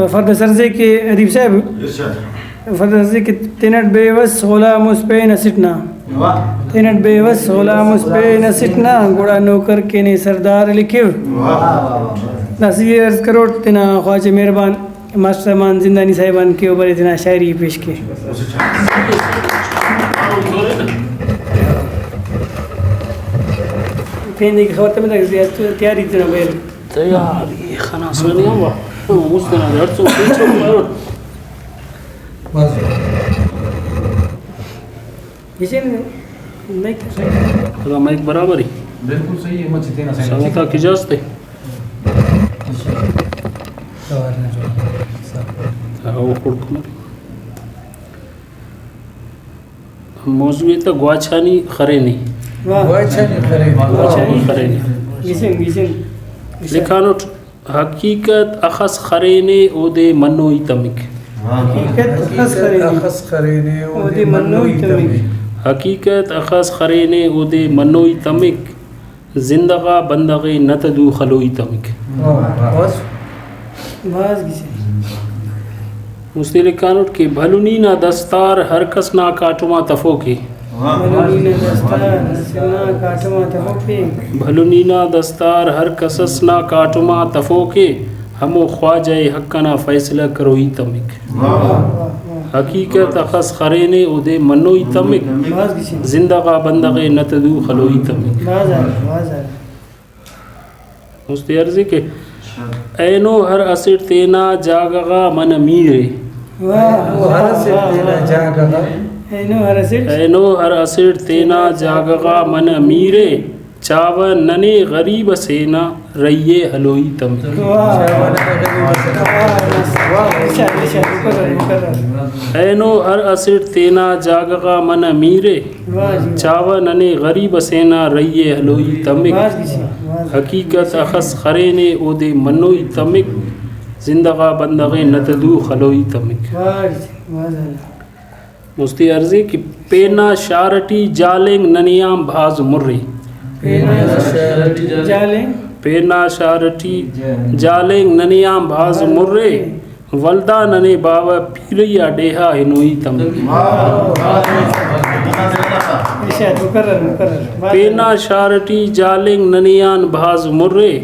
فرد سرزي كي أديب ساب فرد سرزي كي تنت بيوس غلام سبين سٹنا تنت بيوس غلام سبين سٹنا گوڑا نوکر کے نے سردار لکھیو نصیحت عرض کرو تنا خواجہ مہربان ماسٹر مان زندانی صاحبان کے اوپر اتنا شاعری پیش کی پھیندے کی خبر تمہیں تک تیاری اتنا بیل تیاری خلاص نہیں ہوا مستند ہر سو پیچھے مارو کسی نہیں خدا مائک برابر ہی بالکل صحیح ہے مچ دینا سمتا کی اجازت ہے موضوع ہے تو گواچھانی خرینی لکھانوٹ حقیقت اخص خرینے او دے منوی تمک حقیقت اخص خرینے او دے منوی تمک زندگا بندغ نتدو خلوی تمک مستی لکھانوٹ کہ بھلونی نا دستار ہر کس نا کاٹما تفو کے بھلونی نا دستار ہر کسس نا کاٹما تفو کے ہمو خواجہ حقنا فیصلہ کروئی تمک حقیقت اخص خرینے او دے منوئی تمک زندگا بندغ نتدو خلوئی تمک مستی عرضی کہ اینو ہر اسر تینا جاگغا من میرے اینو ہر اسر تینا جاگغا من میرے چاو ننے غریب سینا رئیے حلوئی تمک اینو ہر اسر تینا جاگغا من میرے چاو ننے غریب سینا رئیے حلوئی تمک حقیقت اخص خرینے او دے منوئی تمک زندگا بندغ نتدو خلوئی تمک مستی عرضی کہ پینا شارٹی جالنگ ننیام بھاز مرے پینا شارٹی جالنگ ننیام بھاز مرے ولدہ ننے باوا پیریا ڈیہا ہنوئی تمک پینا شارٹی جالنگ ننیان بھاز مرے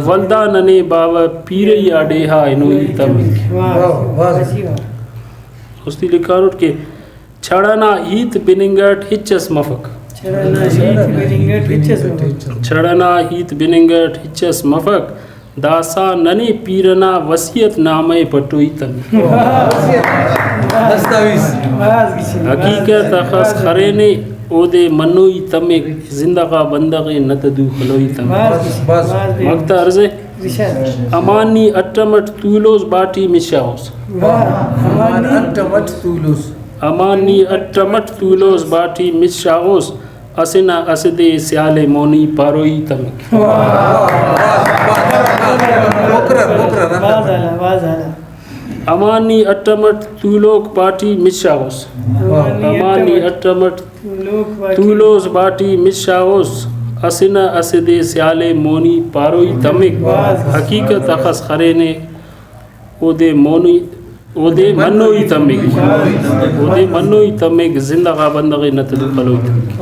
ولدہ ننے باوا پیریا ڈیہا ہنوئی تمک استی لکھانوٹ کے چھڑنا ہیت بننگٹ ہچس مفک چھڑنا ہیت بننگٹ ہچس مفک داسا ننے پیرنا وصیت نامے پٹوئی تمک حقیقت اخص خرینے او دے منوئی تمک زندگا بندغ نتدو خلوئی تمک مقتہ عرضے امانی اٹمٹ طولوز باٹی مشاؤس امانی اٹمٹ طولوز باٹی مشاؤس اسنا اسدے سیال مونی پاروئی تمک امانی اٹمٹ طولوک باٹی مشاؤس امانی اٹمٹ طولوز باٹی مشاؤس اسنا اسدے سیال مونی پاروئی تمک حقیقت اخص خرینے او دے منوئی تمک زندگا بندغ نتدو خلوئی تمک